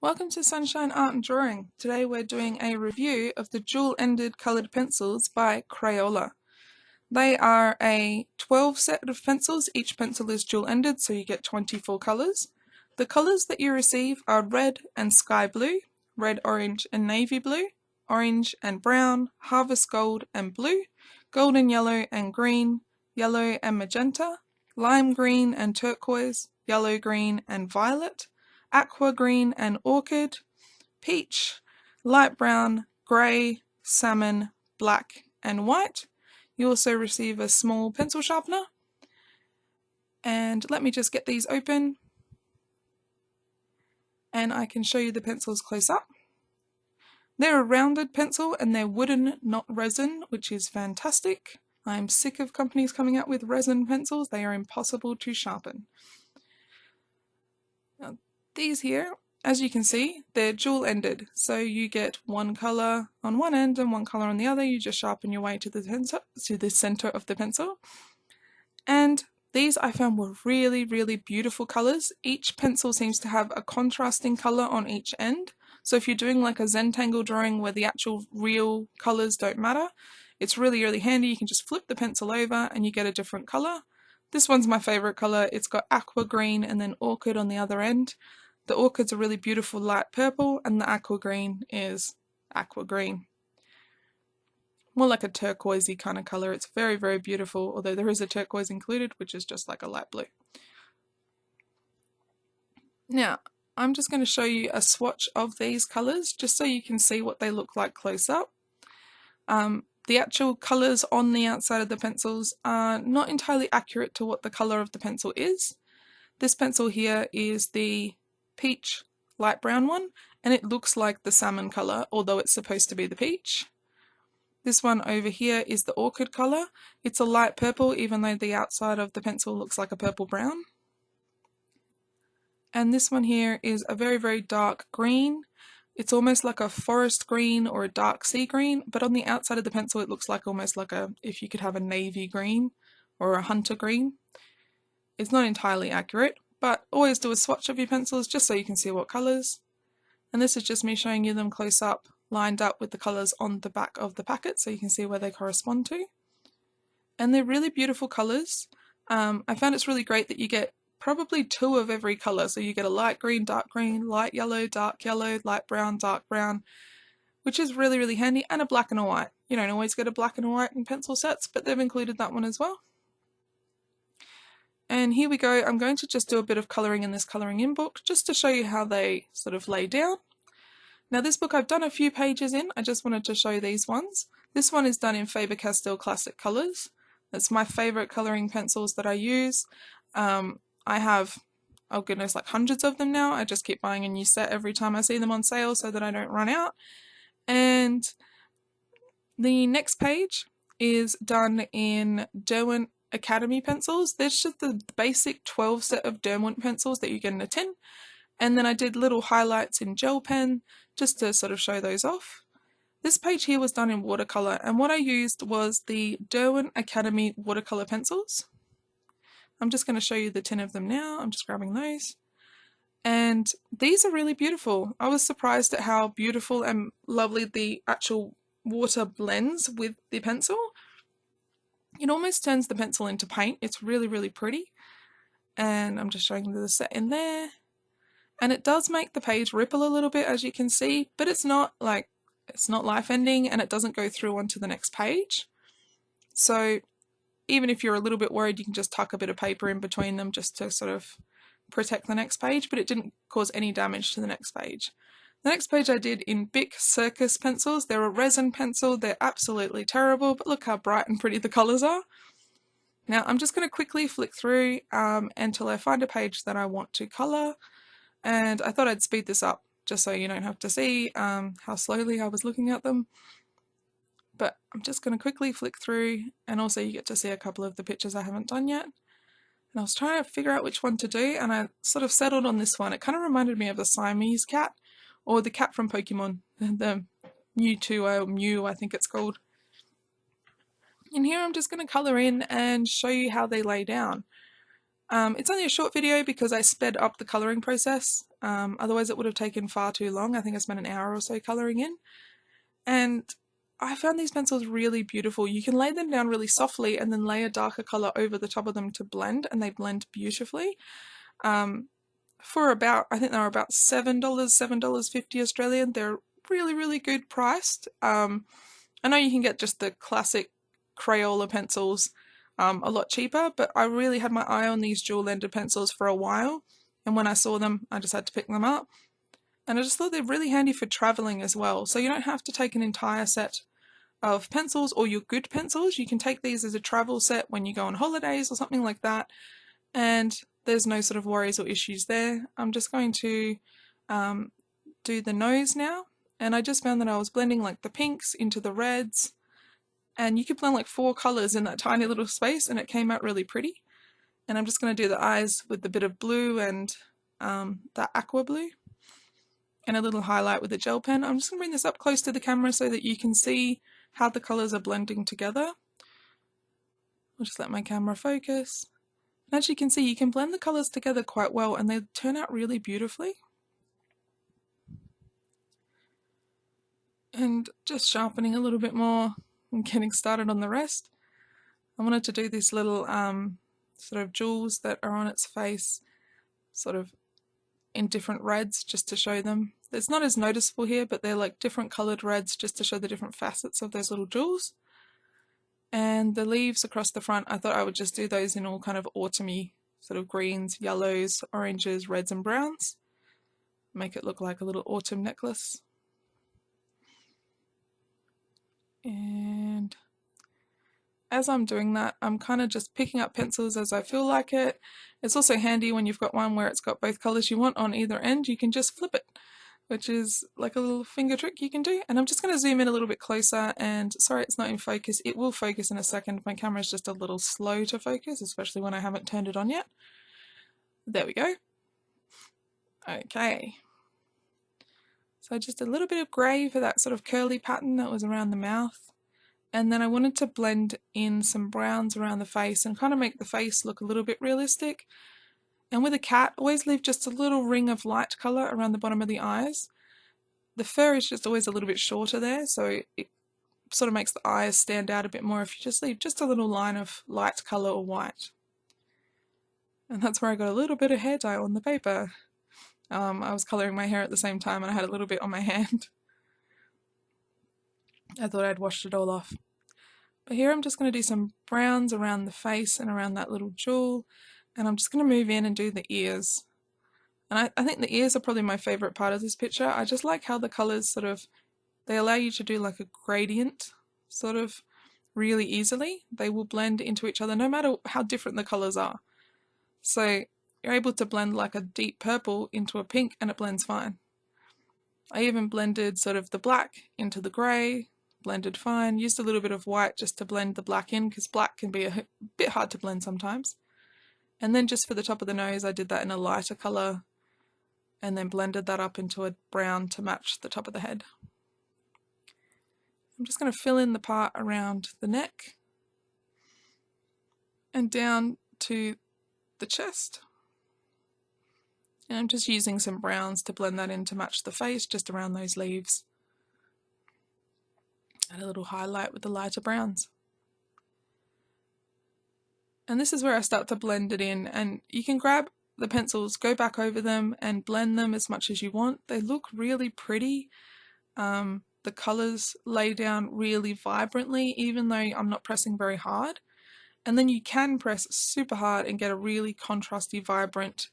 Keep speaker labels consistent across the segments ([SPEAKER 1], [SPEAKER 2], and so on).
[SPEAKER 1] Welcome to Sunshine Art and Drawing. Today we're doing a review of the dual-ended coloured pencils by Crayola. They are a 12 set of pencils. Each pencil is dual-ended, so you get 24 colours. The colours that you receive are red and sky blue, red, orange and navy blue, orange and brown, harvest gold and blue, golden yellow and green, yellow and magenta, lime green and turquoise, yellow green and violet, aqua green and orchid, peach, light brown, grey, salmon, black and white. You also receive a small pencil sharpener. And let me just get these open and I can show you the pencils close up. They're a rounded pencil and they're wooden, not resin, which is fantastic. I'm sick of companies coming out with resin pencils. They are impossible to sharpen. Now, these here, as you can see, they're dual-ended, so you get one colour on one end and one colour on the other. You just sharpen your way to the centre of the pencil. And these I found were really, really beautiful colours. Each pencil seems to have a contrasting colour on each end. So if you're doing like a Zentangle drawing where the actual real colours don't matter, it's really, really handy. You can just flip the pencil over and you get a different colour. This one's my favourite colour. It's got aqua green and then orchid on the other end. The orchid's a really beautiful light purple and the aqua green is aqua green. More like a turquoisey kind of colour. It's very, very beautiful, although there is a turquoise included, which is just like a light blue. Now, I'm just going to show you a swatch of these colours, just so you can see what they look like close up. The actual colours on the outside of the pencils are not entirely accurate to what the colour of the pencil is. This pencil here is the peach light brown one, and it looks like the salmon colour, although it's supposed to be the peach. This one over here is the orchid colour. It's a light purple, even though the outside of the pencil looks like a purple brown. And this one here is a very, very dark green. It's almost like a forest green or a dark sea green, but on the outside of the pencil it looks like almost like if you could have a navy green or a hunter green. It's not entirely accurate, but always do a swatch of your pencils just so you can see what colours. And this is just me showing you them close up, lined up with the colours on the back of the packet so you can see where they correspond to. And they're really beautiful colours. I found it's really great that you get probably two of every colour, so you get a light green, light yellow, dark yellow, light brown, dark brown, which is really, really handy, and a black and a white. You don't always get a black and a white in pencil sets, but they've included that one as well. And here we go. I'm going to just do a bit of colouring in this colouring in book just to show you how they sort of lay down. Now this book I've done a few pages in, I just wanted to show these ones. This one is done in Faber-Castell Classic Colours. That's my favourite colouring pencils that I use. I have, oh goodness, like hundreds of them now. I just keep buying a new set every time I see them on sale so that I don't run out. And the next page is done in Derwent Academy pencils. There's just the basic 12 set of Derwent pencils that you get in a tin. And then I did little highlights in gel pen just to sort of show those off. This page here was done in watercolour, and what I used was the Derwent Academy watercolour pencils. I'm just going to show you the tin of them now. I'm just grabbing those. And these are really beautiful. I was surprised at how beautiful and lovely the actual water blends with the pencil. It almost turns the pencil into paint. It's really, really pretty. And I'm just showing the set in there. And it does make the page ripple a little bit, as you can see, but it's not life-ending, and it doesn't go through onto the next page. So even if you're a little bit worried, you can just tuck a bit of paper in between them just to sort of protect the next page, but it didn't cause any damage to the next page. The next page I did in Bic Circus pencils. They're a resin pencil. They're absolutely terrible, but look how bright and pretty the colours are. Now I'm just going to quickly flick through until I find a page that I want to colour, and I thought I'd speed this up just so you don't have to see how slowly I was looking at them. But I'm just going to quickly flick through, and also you get to see a couple of the pictures I haven't done yet. And I was trying to figure out which one to do, and I sort of settled on this one. It kind of reminded me of the Siamese cat, or the cat from Pokemon, the Mew, I think it's called. And here I'm just going to colour in and show you how they lay down. It's only a short video because I sped up the colouring process, otherwise it would have taken far too long. I think I spent an hour or so colouring in, and I found these pencils really beautiful. You can lay them down really softly and then lay a darker colour over the top of them to blend, and they blend beautifully. For about, I think they were about $7, $7.50 Australian. They're really, really good priced. I know you can get just the classic Crayola pencils a lot cheaper, but I really had my eye on these dual-ended pencils for a while, and when I saw them I just had to pick them up. And I just thought they're really handy for travelling as well, so you don't have to take an entire set of pencils or your good pencils. You can take these as a travel set when you go on holidays or something like that, and there's no sort of worries or issues there. I'm just going to do the nose now, and I just found that I was blending like the pinks into the reds, and you could blend like 4 colours in that tiny little space and it came out really pretty. And I'm just going to do the eyes with a bit of blue and that aqua blue, and a little highlight with a gel pen. I'm just going to bring this up close to the camera so that you can see how the colours are blending together. I'll just let my camera focus. And as you can see, you can blend the colours together quite well and they turn out really beautifully. And just sharpening a little bit more and getting started on the rest. I wanted to do this little sort of jewels that are on its face, sort of in different reds, just to show them. It's not as noticeable here, but they're like different coloured reds just to show the different facets of those little jewels. And the leaves across the front, I thought I would just do those in all kind of autumny sort of greens, yellows, oranges, reds and browns. Make it look like a little autumn necklace. And as I'm doing that, I'm kind of just picking up pencils as I feel like it. It's also handy when you've got one where it's got both colours you want on either end, you can just flip it, which is like a little finger trick you can do. And I'm just going to zoom in a little bit closer, and sorry it's not in focus, it will focus in a second. My camera's just a little slow to focus, especially when I haven't turned it on yet. There we go. Okay. So just a little bit of grey for that sort of curly pattern that was around the mouth. And then I wanted to blend in some browns around the face and kind of make the face look a little bit realistic. And with a cat, always leave just a little ring of light colour around the bottom of the eyes. The fur is just always a little bit shorter there, so it sort of makes the eyes stand out a bit more if you just leave just a little line of light colour or white. And that's where I got a little bit of hair dye on the paper. I was colouring my hair at the same time and I had a little bit on my hand. I thought I'd washed it all off. But here I'm just going to do some browns around the face and around that little jewel, and I'm just going to move in and do the ears. And I think the ears are probably my favourite part of this picture. I just like how the colours sort of, they allow you to do like a gradient sort of really easily. They will blend into each other no matter how different the colours are. So you're able to blend like a deep purple into a pink and it blends fine. I even blended sort of the black into the grey, blended fine, used a little bit of white just to blend the black in because black can be a bit hard to blend sometimes. And then just for the top of the nose I did that in a lighter colour and then blended that up into a brown to match the top of the head. I'm just going to fill in the part around the neck and down to the chest. And I'm just using some browns to blend that in to match the face just around those leaves. And a little highlight with the lighter browns. And this is where I start to blend it in, and you can grab the pencils, go back over them and blend them as much as you want. They look really pretty. The colours lay down really vibrantly even though I'm not pressing very hard. And then you can press super hard and get a really contrasty, vibrant,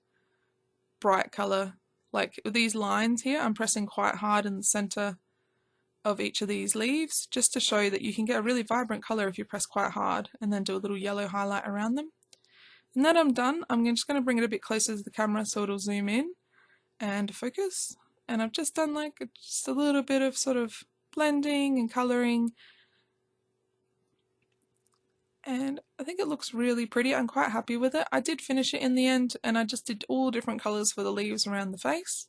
[SPEAKER 1] bright colour. Like with these lines here, I'm pressing quite hard in the centre of each of these leaves just to show that you can get a really vibrant colour if you press quite hard, and then do a little yellow highlight around them. And then I'm done. I'm just going to bring it a bit closer to the camera so it'll zoom in and focus. And I've just done like just a little bit of sort of blending and colouring, and I think it looks really pretty. I'm quite happy with it. I did finish it in the end, and I just did all different colours for the leaves around the face.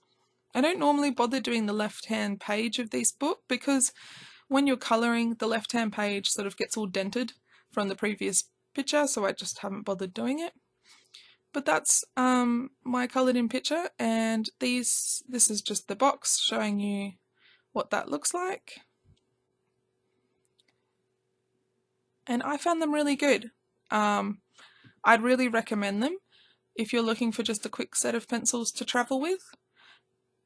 [SPEAKER 1] I don't normally bother doing the left hand page of this book because when you're colouring, the left hand page sort of gets all dented from the previous picture, so I just haven't bothered doing it. But that's my coloured in picture, and this is just the box showing you what that looks like. And I found them really good. I'd really recommend them if you're looking for just a quick set of pencils to travel with.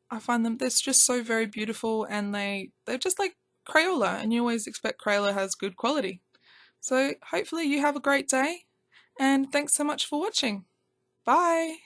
[SPEAKER 1] I find them, they're just so very beautiful, and they're just like Crayola, and you always expect Crayola has good quality. So hopefully you have a great day, and thanks so much for watching. Bye!